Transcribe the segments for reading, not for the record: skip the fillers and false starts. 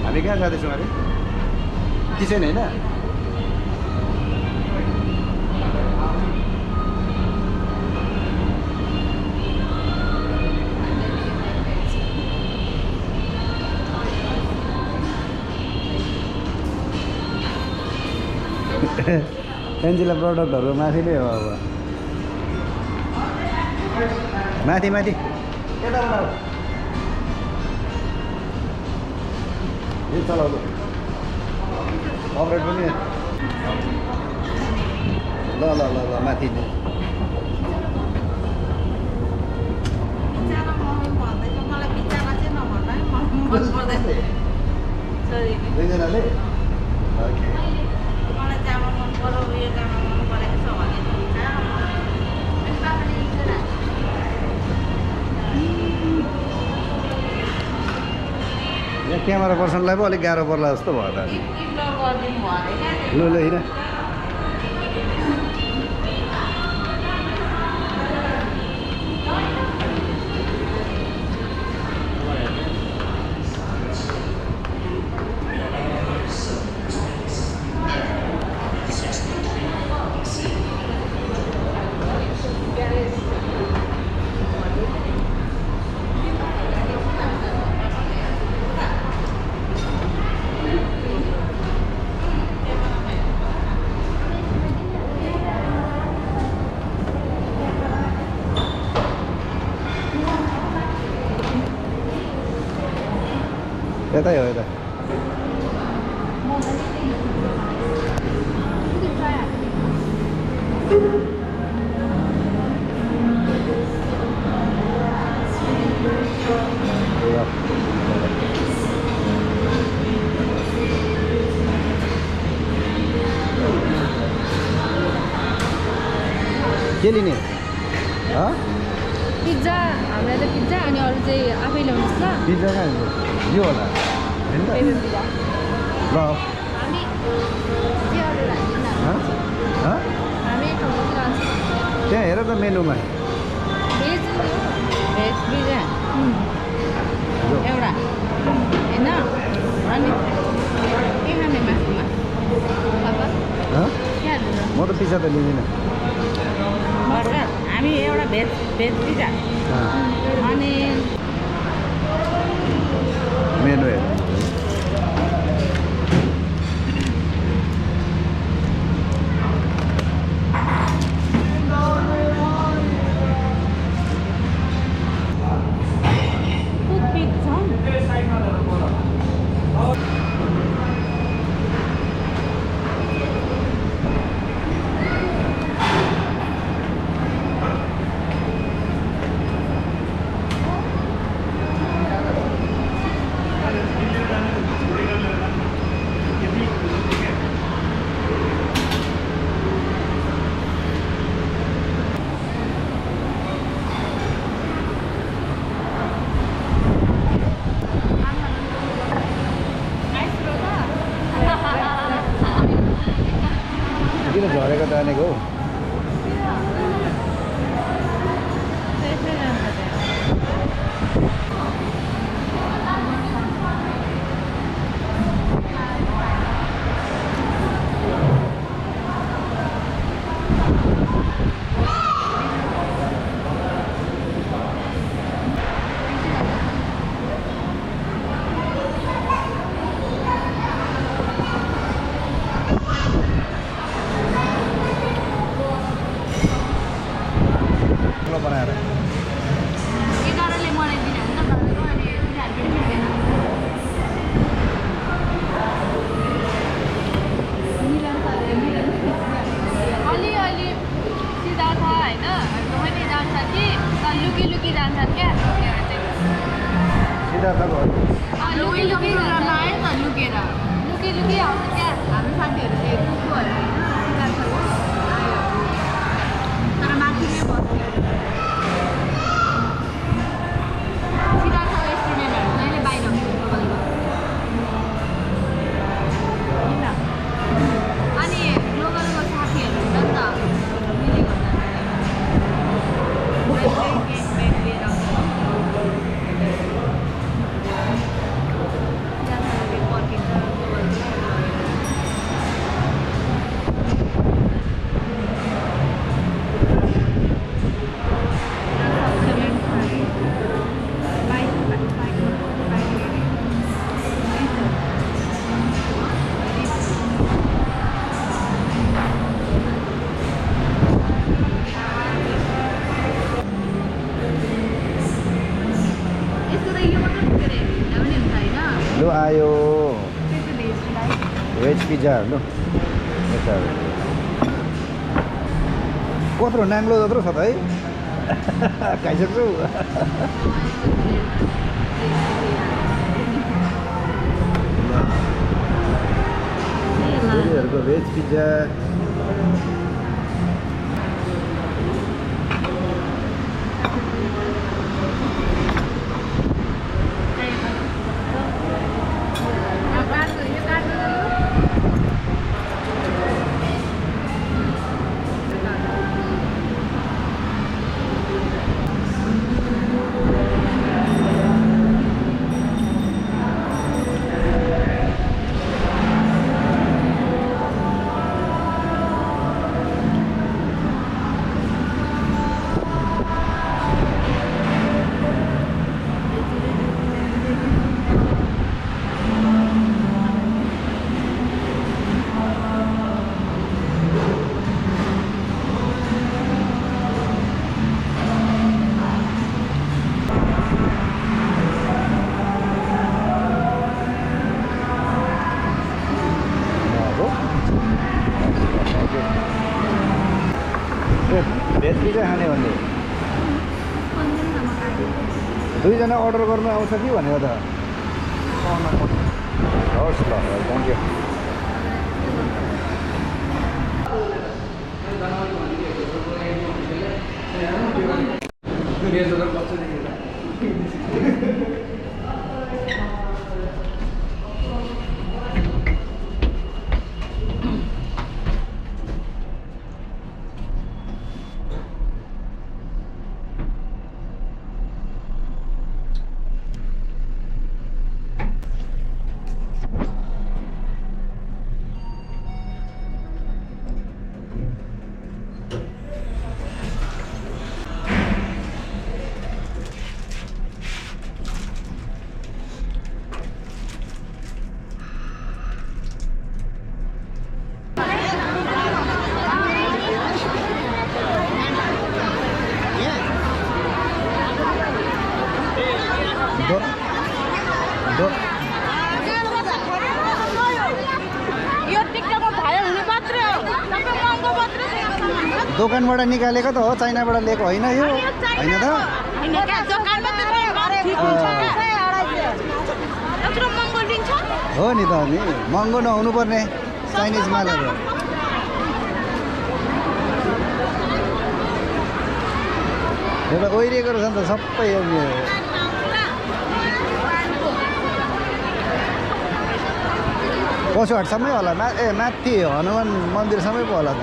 हामी कहाँ जाँदैछौँ अरे किचन होइन एन्जिला प्रडक्टहरू माथि नै हो अब माथि माथि यो चलाउँदो अपरेट पनि ल ल ल ल माथि नै दुईजनाले ओके क्यामेरा पर्सनलाई पो अलिक गाह्रो पर्ला जस्तो भयो त ल ल होइन यतै हो यता के लिने पिज्जा हामीलाई त पिज्जा अनि अरू चाहिँ आफै ल्याउनुहोस् ल पिज्जा कहाँ यो होला होइन त ल हामी के अर्डर हाल्दिनँ हामी ठाउँतिर लान्छौँ त्यहाँ हेर त मेनुमा भेज भेज पिज्जा एउटा होइन अनि के खाने मासुमा पापा के हाल्नु म त पिज्जा त लिँदिनँ बर्गर हामी एउटा भेज भेज पिज्जा अनि मेनु हेर किन झरेको जानेको हौ बनाएर एघारले मलाई दिनुहुन्छ भनेको अनि तिनीहरू पनि अलिअलि सिधा छ होइन पनि जान्छ कि लुकी लुकी जान्छन् क्या सिधा त लुकी लुकी आयो त लुकेर लुकी लुकी आउँछ क्या हाम्रो साथीहरू चाहिँ कुकुरहरू होइन सिधा छ आयो तर माथि नै बस्यो यो भेज राइस भेज पिज्जा हेर्नु यता कत्रो नाङ्लो जत्रो छ त है खाइसक्छौ छोरीहरूको भेज पिज्जा भेज पिज्जा खाने भन्ने दुईजना अर्डर गर्नु आउँछ कि भनेर त हवस् ल थ्याङ्क यू दोकानबाट निकालेको त हो चाइनाबाट लिएको होइन यो होइन त हो नि त नि महँगो नहुनु पर्ने चाइनिज मालहरू एउटा ओइरिएको रहेछ नि त सबै पशुहाटसम्मै होला माथि हनुमान मन्दिरसम्मै पो होला त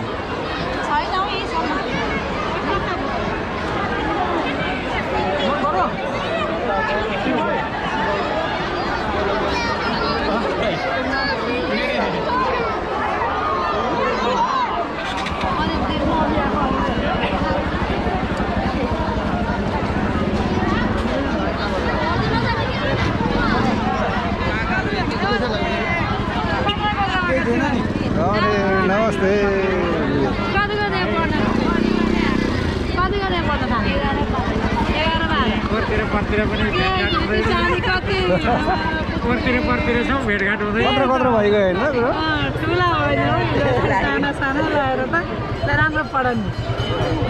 नमस्ते भेटघाट हुँदै कत्रो भइगयो होइन ठुला होइन साना लगाएर त राम्रो पढाउने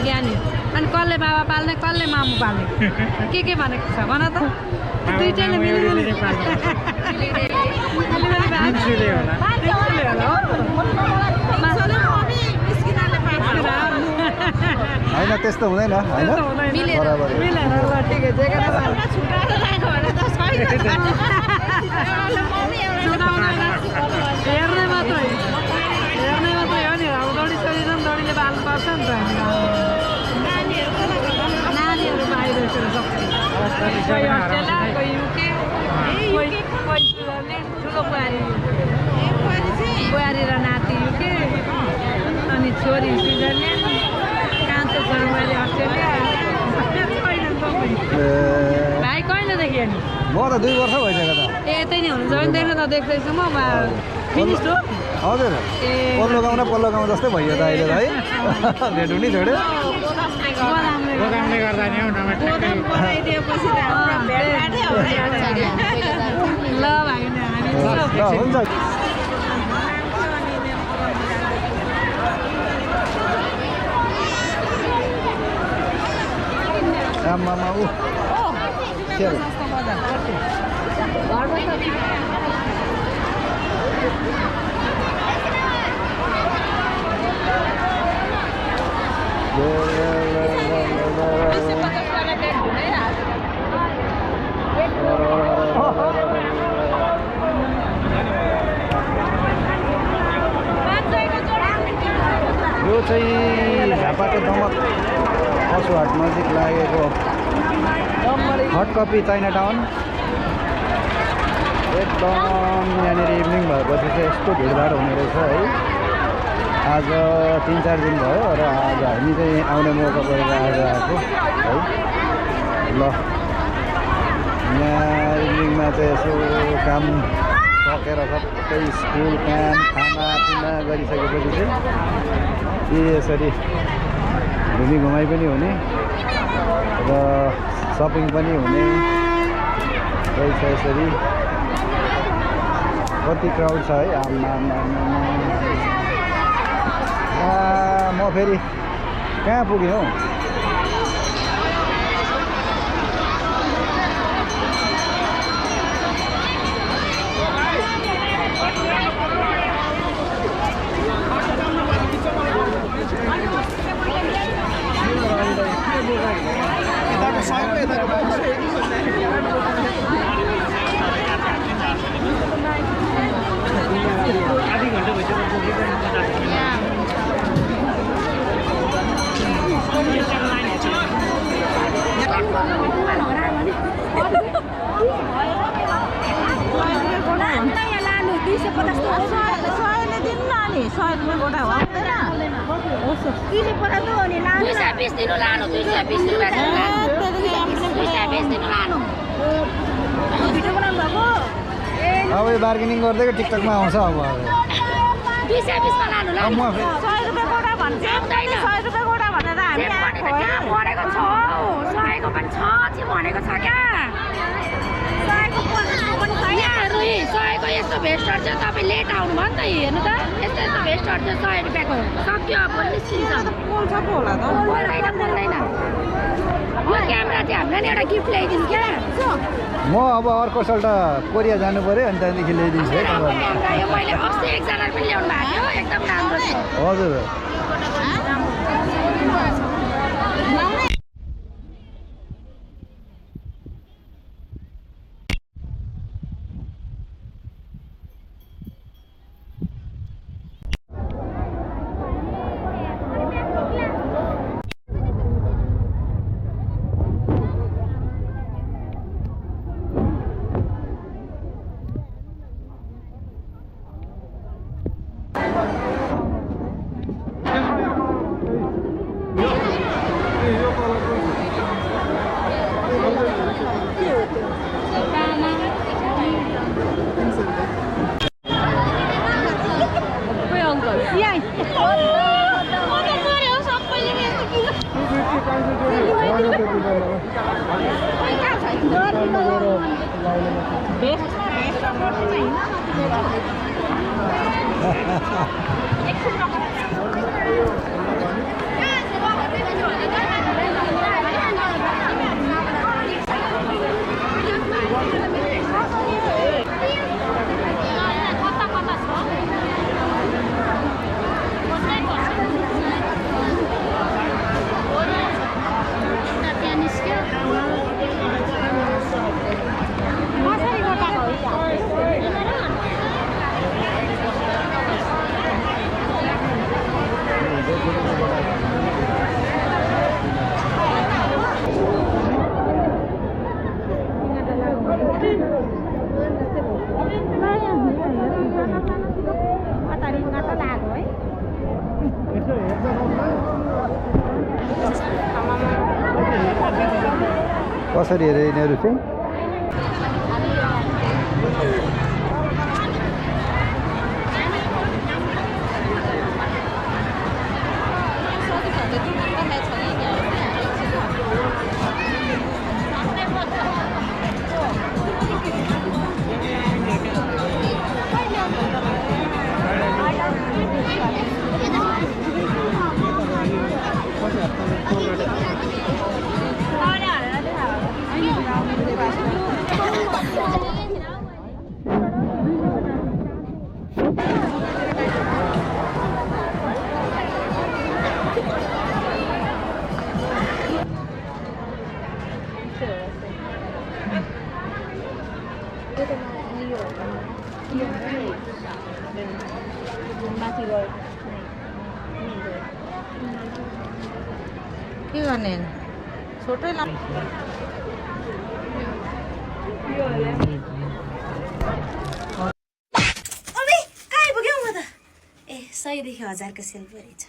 ज्ञानी अनि कसले बाबा पाल्ने कसले मामु पाल्ने के भनेको छ भन त दुईटैले मिलिमिलि होइन त्यस्तो हुँदैन होइन बराबर हेर्ने मात्रै हो नि अब दौडी छोरी दौडीले बाल्नुपर्छ नि त नानीहरू बाहिर सबै कोही अस्ट्रेलिया कोही युके कोही ठुलो बुहारी र नाति युके अनि छोरी स्विजरल्यान्ड कान्छो छोरी बुहारी अस्ट्रेलिया भाइ कहिलेदेखि अनि म त 2 वर्ष भइसक्यो त यतै नै हुनुहुन्छ देख्न त देख्दैछु म फिनिस्ड हो हजुर पल्लो गाउँ जस्तै भइयो त अहिले त है भेट हुने छोड्यो प्रोग्रामले गर्दा नि ल भाइ हामी हुन्छ आमामा ऊ सेल यो चाहिँ झापाको दमक पशु हाट नजिक लागेको हट कपी चाइना टाउन एकदम यहाँनिर इभिनिङ भएपछि चाहिँ यस्तो भिडभाड हुने रहेछ है आज 3-4 दिन भयो र आज हामी चाहिँ आउने मौका परेर आज आएको है ल यहाँ इभिनिङमा चाहिँ यसो काम सकेर सबै स्कुल काम खानापिना गरिसकेपछि चाहिँ यसरी घुमाइ पनि हुने र सपिङ पनि हुने रहेछ यसरी कति क्राउड छ है आमा म फेरि कहाँ पुगेँ हौ अब यो बार्गेनिङ गर्दै टिकटकमा आउँछ अब 220 मा लानु ल 100 रुपैयाँ गोडा भन्छ 100 रुपैयाँ गोडा भनेर हामी आएको भनेको छ 100 को पनि छ चाहिँ भनेको छ क्या 100 को पनि छ यहाँ रुई 100 को यस्तो भेस्टर चाहिँ तपाईँ लेट आउनु भयो नि त हेर्नु त यस्तो भेस्टर चाहिँ 100 रुपैयाँको सक्यो अब निस्किन्छ पोल्छ पो होला त बोल्दैन यो क्यामेरा चाहिँ हामीलाई एउटा गिफ्ट ल्याइदिनु क्या म अब अर्को साल कोरिया जानु पर्यो अनि त्यहाँदेखि ल्याइदिन्छु है यो मैले अस्ति एकजना पनि ल्याउनु भएको थियो एकदम राम्रो छ हजुर कसरी हेरे यिनीहरू चाहिँ के गर्ने छोटै अबे कहाँ आइपुग्यौ म त ए 100 देखि 1000 को सेल परेछ